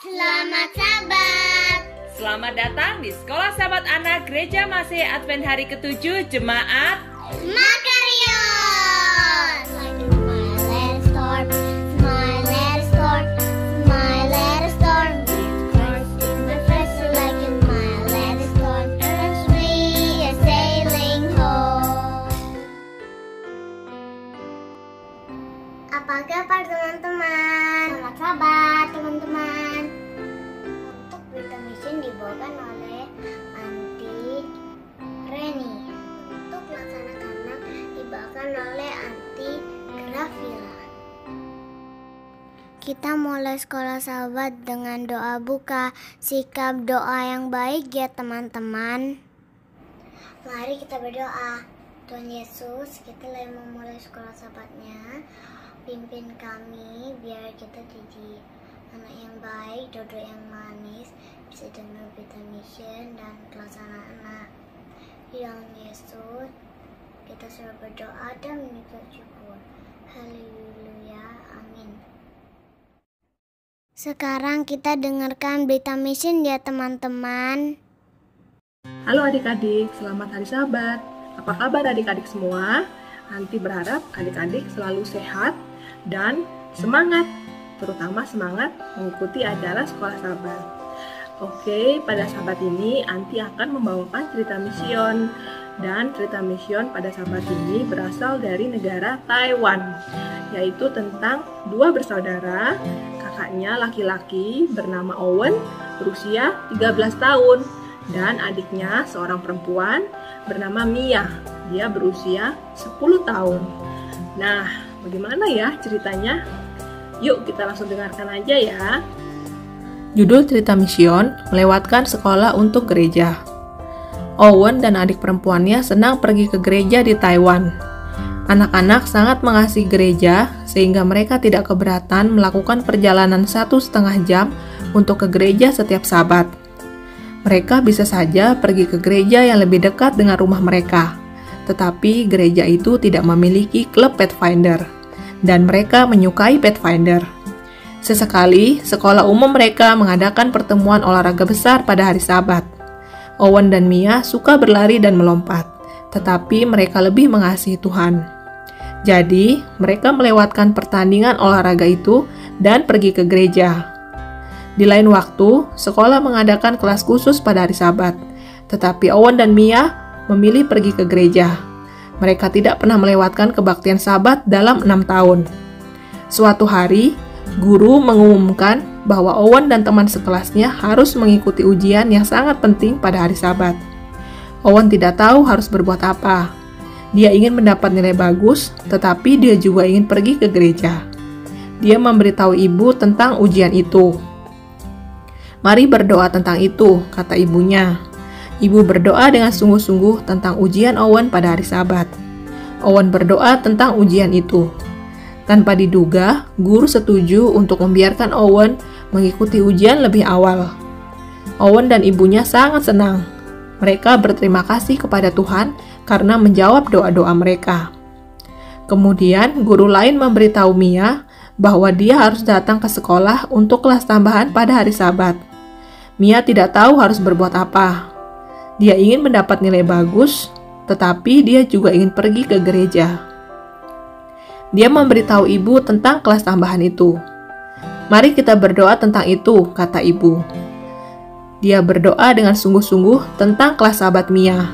Selamat Sabat. Selamat datang di Sekolah Sahabat Anak Gereja Masih Advent hari ke-7 Jemaat Makarios. Like a smile, let it storm. Smile, let it storm. Smile, let it storm. With Christ in my face, like a smile, let it storm. And we are sailing home. Apa kabar teman-teman? Selamat Sabat teman-teman. Untuk berita mission dibawakan oleh Anti Reni. Untuk laksana kanak dibawakan oleh Anti Grafira. Kita mulai sekolah sahabat dengan doa buka. Sikap doa yang baik ya teman-teman. Mari kita berdoa. Tuhan Yesus, kita lagi memulai sekolah sahabatnya. Pimpin kami biar kita jadi anak yang baik, dodo yang manis, bisa dengar berita mission dan pelaksanaan anak. Di dalam Yesus, kita suruh berdoa dan mengucap syukur. Haleluya, amin. Sekarang kita dengarkan berita mission ya teman-teman. Halo adik-adik, selamat hari Sabat. Apa kabar adik-adik semua? Nanti berharap adik-adik selalu sehat dan semangat, terutama semangat mengikuti acara sekolah sahabat. Oke, pada sahabat ini Anti akan membawakan cerita mission. Dan cerita mission pada sahabat ini berasal dari negara Taiwan, yaitu tentang dua bersaudara. Kakaknya laki-laki bernama Owen berusia 13 tahun dan adiknya seorang perempuan bernama Mia. Dia berusia 10 tahun. Nah, bagaimana ya ceritanya? Yuk kita langsung dengarkan aja ya. Judul cerita mission, melewatkan sekolah untuk gereja. Owen dan adik perempuannya senang pergi ke gereja di Taiwan. Anak-anak sangat mengasihi gereja sehingga mereka tidak keberatan melakukan perjalanan 1,5 jam untuk ke gereja setiap Sabat. Mereka bisa saja pergi ke gereja yang lebih dekat dengan rumah mereka, tetapi gereja itu tidak memiliki klub Pathfinder dan mereka menyukai Pathfinder. Sesekali, sekolah umum mereka mengadakan pertemuan olahraga besar pada hari Sabat. Owen dan Mia suka berlari dan melompat, tetapi mereka lebih mengasihi Tuhan. Jadi, mereka melewatkan pertandingan olahraga itu dan pergi ke gereja. Di lain waktu, sekolah mengadakan kelas khusus pada hari Sabat, tetapi Owen dan Mia memilih pergi ke gereja. Mereka tidak pernah melewatkan kebaktian Sabat dalam 6 tahun. Suatu hari, guru mengumumkan bahwa Owen dan teman sekelasnya harus mengikuti ujian yang sangat penting pada hari Sabat. Owen tidak tahu harus berbuat apa. Dia ingin mendapat nilai bagus, tetapi dia juga ingin pergi ke gereja. Dia memberitahu ibu tentang ujian itu. "Mari berdoa tentang itu," kata ibunya. Ibu berdoa dengan sungguh-sungguh tentang ujian Owen pada hari Sabat. Owen berdoa tentang ujian itu. Tanpa diduga, guru setuju untuk membiarkan Owen mengikuti ujian lebih awal. Owen dan ibunya sangat senang. Mereka berterima kasih kepada Tuhan karena menjawab doa-doa mereka. Kemudian, guru lain memberitahu Mia bahwa dia harus datang ke sekolah untuk kelas tambahan pada hari Sabat. Mia tidak tahu harus berbuat apa. Dia ingin mendapat nilai bagus, tetapi dia juga ingin pergi ke gereja. Dia memberitahu ibu tentang kelas tambahan itu. "Mari kita berdoa tentang itu," kata ibu. Dia berdoa dengan sungguh-sungguh tentang kelas sahabat Mia.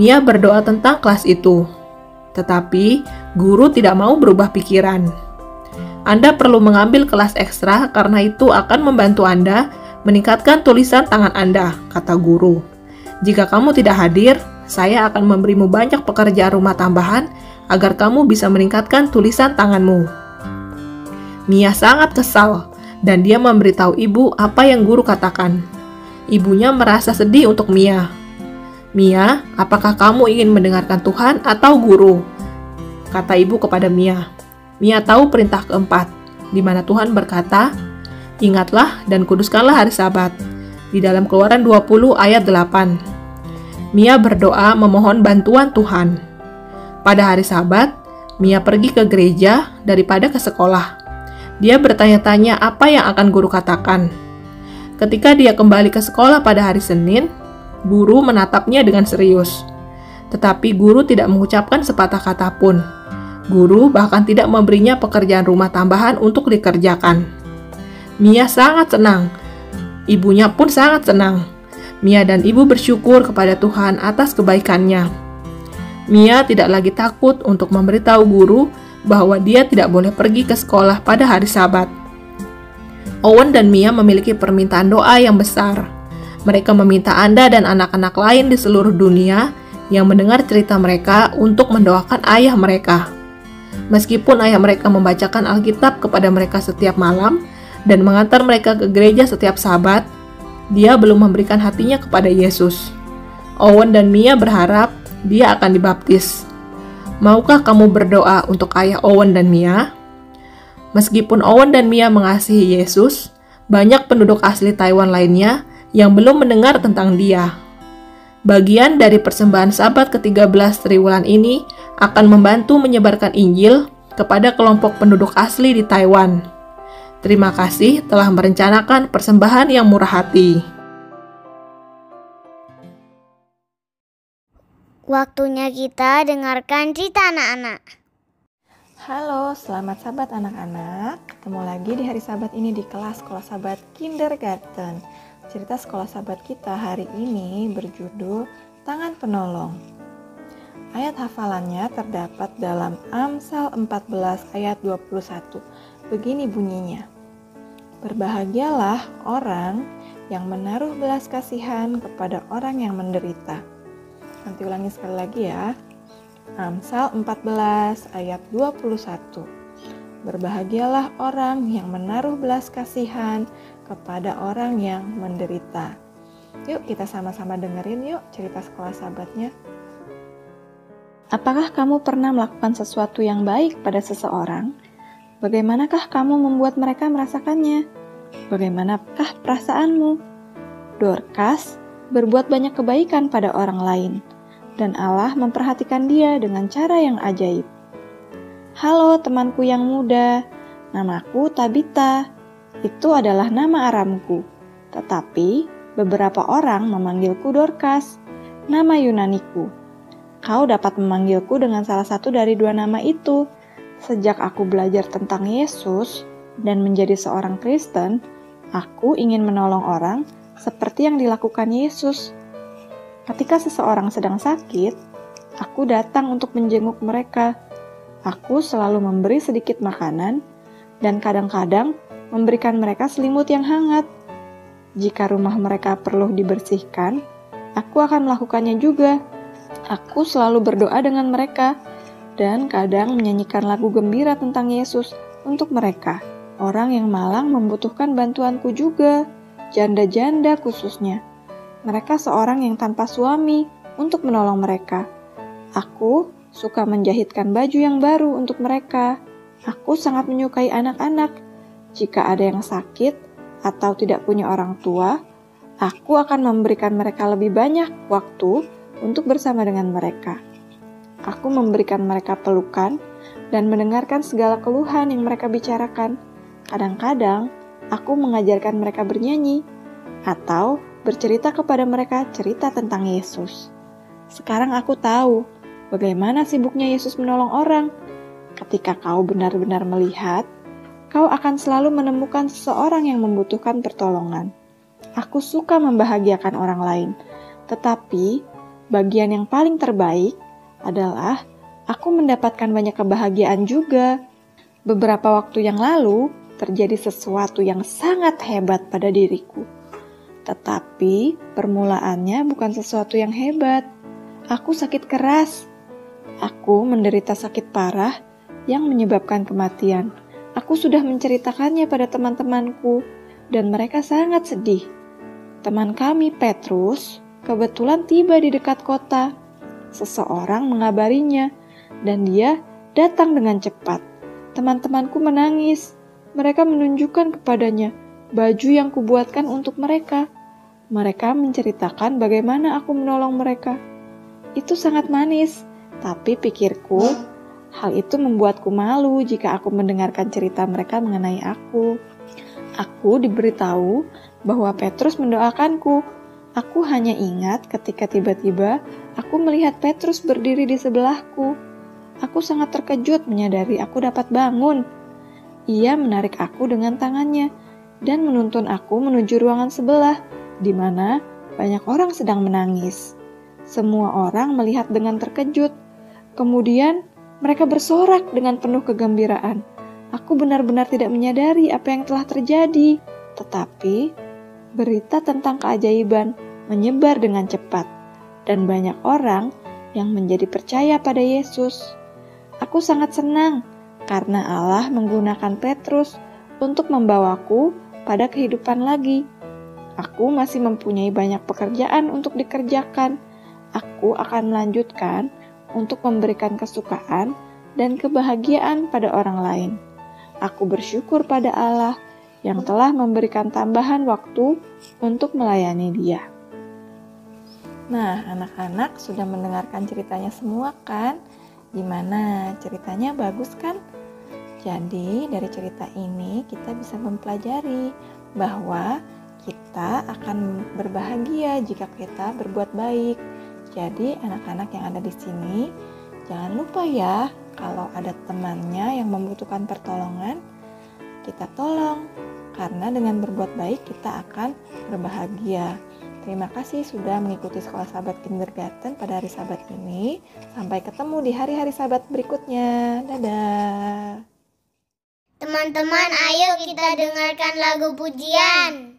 Mia berdoa tentang kelas itu. Tetapi, guru tidak mau berubah pikiran. "Anda perlu mengambil kelas ekstra karena itu akan membantu Anda meningkatkan tulisan tangan Anda," kata guru. "Jika kamu tidak hadir, saya akan memberimu banyak pekerjaan rumah tambahan agar kamu bisa meningkatkan tulisan tanganmu." Mia sangat kesal dan dia memberitahu ibu apa yang guru katakan. Ibunya merasa sedih untuk Mia. "Mia, apakah kamu ingin mendengarkan Tuhan atau guru?" kata ibu kepada Mia. Mia tahu perintah keempat, di mana Tuhan berkata, "Ingatlah dan kuduskanlah hari Sabat," di dalam Keluaran 20 ayat 8. Mia berdoa memohon bantuan Tuhan. Pada hari Sabat, Mia pergi ke gereja daripada ke sekolah. Dia bertanya-tanya apa yang akan guru katakan. Ketika dia kembali ke sekolah pada hari Senin, guru menatapnya dengan serius. Tetapi guru tidak mengucapkan sepatah kata pun. Guru bahkan tidak memberinya pekerjaan rumah tambahan untuk dikerjakan. Mia sangat senang. Ibunya pun sangat senang. Mia dan ibu bersyukur kepada Tuhan atas kebaikannya. Mia tidak lagi takut untuk memberitahu guru bahwa dia tidak boleh pergi ke sekolah pada hari Sabat. Owen dan Mia memiliki permintaan doa yang besar. Mereka meminta Anda dan anak-anak lain di seluruh dunia yang mendengar cerita mereka untuk mendoakan ayah mereka. Meskipun ayah mereka membacakan Alkitab kepada mereka setiap malam dan mengantar mereka ke gereja setiap Sabat, dia belum memberikan hatinya kepada Yesus. Owen dan Mia berharap dia akan dibaptis. Maukah kamu berdoa untuk ayah Owen dan Mia? Meskipun Owen dan Mia mengasihi Yesus, banyak penduduk asli Taiwan lainnya yang belum mendengar tentang dia. Bagian dari persembahan Sabat ke-13 triwulan ini akan membantu menyebarkan Injil kepada kelompok penduduk asli di Taiwan. Terima kasih telah merencanakan persembahan yang murah hati. Waktunya kita dengarkan cerita anak-anak. Halo, selamat Sabat anak-anak. Ketemu lagi di hari Sabat ini di kelas Sekolah Sabat Kindergarten. Cerita Sekolah Sabat kita hari ini berjudul Tangan Penolong. Ayat hafalannya terdapat dalam Amsal 14 ayat 21. Begini bunyinya. Berbahagialah orang yang menaruh belas kasihan kepada orang yang menderita. Nanti ulangi sekali lagi ya. Amsal 14 ayat 21. Berbahagialah orang yang menaruh belas kasihan kepada orang yang menderita. Yuk kita sama-sama dengerin yuk cerita Sekolah Sabatnya. Apakah kamu pernah melakukan sesuatu yang baik pada seseorang? Bagaimanakah kamu membuat mereka merasakannya? Bagaimanakah perasaanmu? Dorcas berbuat banyak kebaikan pada orang lain, dan Allah memperhatikan dia dengan cara yang ajaib. Halo temanku yang muda, namaku Tabita. Itu adalah nama Aramku, tetapi beberapa orang memanggilku Dorcas, nama Yunaniku. Kau dapat memanggilku dengan salah satu dari dua nama itu. Sejak aku belajar tentang Yesus dan menjadi seorang Kristen, aku ingin menolong orang seperti yang dilakukan Yesus. Ketika seseorang sedang sakit, aku datang untuk menjenguk mereka. Aku selalu memberi sedikit makanan dan kadang-kadang memberikan mereka selimut yang hangat. Jika rumah mereka perlu dibersihkan, aku akan melakukannya juga. Aku selalu berdoa dengan mereka dan kadang menyanyikan lagu gembira tentang Yesus untuk mereka. Orang yang malang membutuhkan bantuanku juga, janda-janda khususnya. Mereka seorang yang tanpa suami untuk menolong mereka. Aku suka menjahitkan baju yang baru untuk mereka. Aku sangat menyukai anak-anak. Jika ada yang sakit atau tidak punya orang tua, aku akan memberikan mereka lebih banyak waktu untuk bersama dengan mereka. Aku memberikan mereka pelukan dan mendengarkan segala keluhan yang mereka bicarakan. Kadang-kadang, aku mengajarkan mereka bernyanyi atau bercerita kepada mereka cerita tentang Yesus. Sekarang aku tahu bagaimana sibuknya Yesus menolong orang. Ketika kau benar-benar melihat, kau akan selalu menemukan seseorang yang membutuhkan pertolongan. Aku suka membahagiakan orang lain, tetapi bagian yang paling terbaik adalah aku mendapatkan banyak kebahagiaan juga. Beberapa waktu yang lalu, terjadi sesuatu yang sangat hebat pada diriku. Tetapi permulaannya bukan sesuatu yang hebat. Aku sakit keras. Aku menderita sakit parah yang menyebabkan kematian. Aku sudah menceritakannya pada teman-temanku dan mereka sangat sedih. Teman kami, Petrus, kebetulan tiba di dekat kota. Seseorang mengabarinya dan dia datang dengan cepat. Teman-temanku menangis. Mereka menunjukkan kepadanya baju yang kubuatkan untuk mereka. Mereka menceritakan bagaimana aku menolong mereka. Itu sangat manis, tapi pikirku, hal itu membuatku malu jika aku mendengarkan cerita mereka mengenai aku. Aku diberitahu bahwa Petrus mendoakanku. Aku hanya ingat ketika tiba-tiba aku melihat Petrus berdiri di sebelahku. Aku sangat terkejut menyadari aku dapat bangun. Ia menarik aku dengan tangannya dan menuntun aku menuju ruangan sebelah, di mana banyak orang sedang menangis. Semua orang melihat dengan terkejut. Kemudian mereka bersorak dengan penuh kegembiraan. Aku benar-benar tidak menyadari apa yang telah terjadi. Tetapi berita tentang keajaiban menyebar dengan cepat, dan banyak orang yang menjadi percaya pada Yesus. Aku sangat senang karena Allah menggunakan Petrus untuk membawaku pada kehidupan lagi. Aku masih mempunyai banyak pekerjaan untuk dikerjakan. Aku akan melanjutkan untuk memberikan kesukaan dan kebahagiaan pada orang lain. Aku bersyukur pada Allah yang telah memberikan tambahan waktu untuk melayani Dia. Nah, anak-anak sudah mendengarkan ceritanya semua kan? Gimana? Ceritanya bagus kan? Jadi, dari cerita ini kita bisa mempelajari bahwa kita akan berbahagia jika kita berbuat baik. Jadi, anak-anak yang ada di sini, jangan lupa ya, kalau ada temannya yang membutuhkan pertolongan, kita tolong. Karena dengan berbuat baik, kita akan berbahagia. Terima kasih sudah mengikuti Sekolah Sahabat Kindergarten pada hari Sabat ini. Sampai ketemu di hari-hari Sabat berikutnya. Dadah! Teman-teman, ayo kita dengarkan lagu pujian.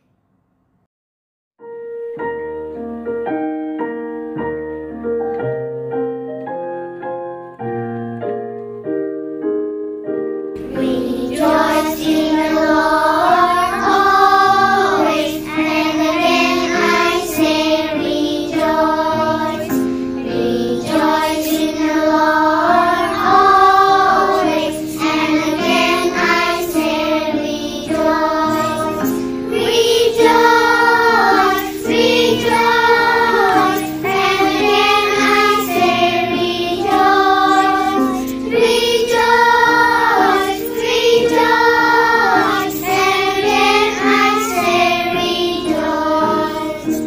Rejoice in the Lord always, and again I say rejoice. Rejoice in the Lord always, and again I say rejoice. Rejoice, rejoice, and again I say rejoice. Rejoice, rejoice, and again I say rejoice.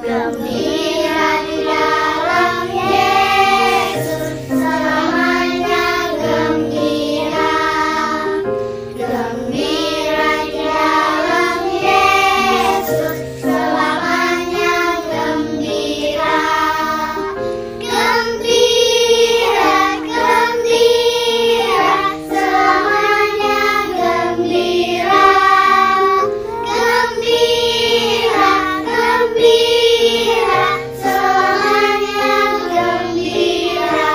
Gembira di dalam Yesus, selamanya gembira. Gembira di dalam Yesus, selamanya gembira. Gembira, gembira, selamanya gembira. Gembira, gembira, selamanya gembira.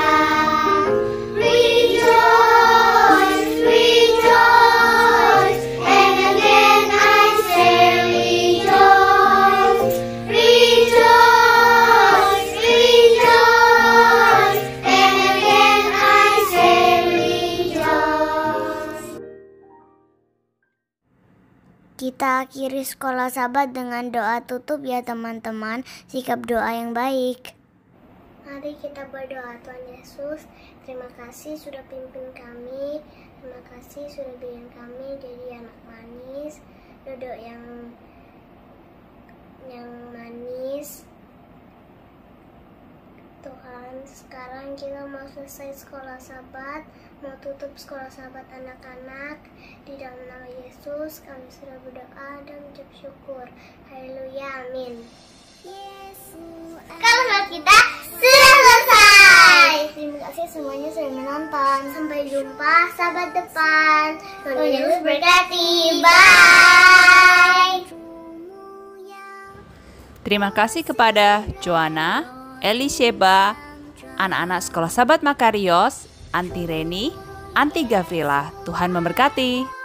Rejoice, rejoice, and again I say rejoice. Rejoice, rejoice, and again I say rejoice. Kita akhiri Sekolah Sabat dengan doa tutup ya teman-teman. Sikap doa yang baik. Mari kita berdoa. Tuhan Yesus, terima kasih sudah pimpin kami. Terima kasih sudah bikin kami jadi anak manis. Dodok yang manis. Tuhan, sekarang kita mau selesai Sekolah Sabat, mau tutup Sekolah Sabat anak-anak. Di dalam nama Yesus kami sudah berdoa dan mengucap syukur. Haleluya, amin. Yesus, kalau kita sudah selesai. Terima kasih semuanya sudah menonton. Sampai jumpa sahabat depan. Tuhan Yesus berkati. Bye. Terima kasih kepada Joanna, Elisheba, anak-anak Sekolah Sabat Makarios, Anti Reni, Anti Gavrila. Tuhan memberkati.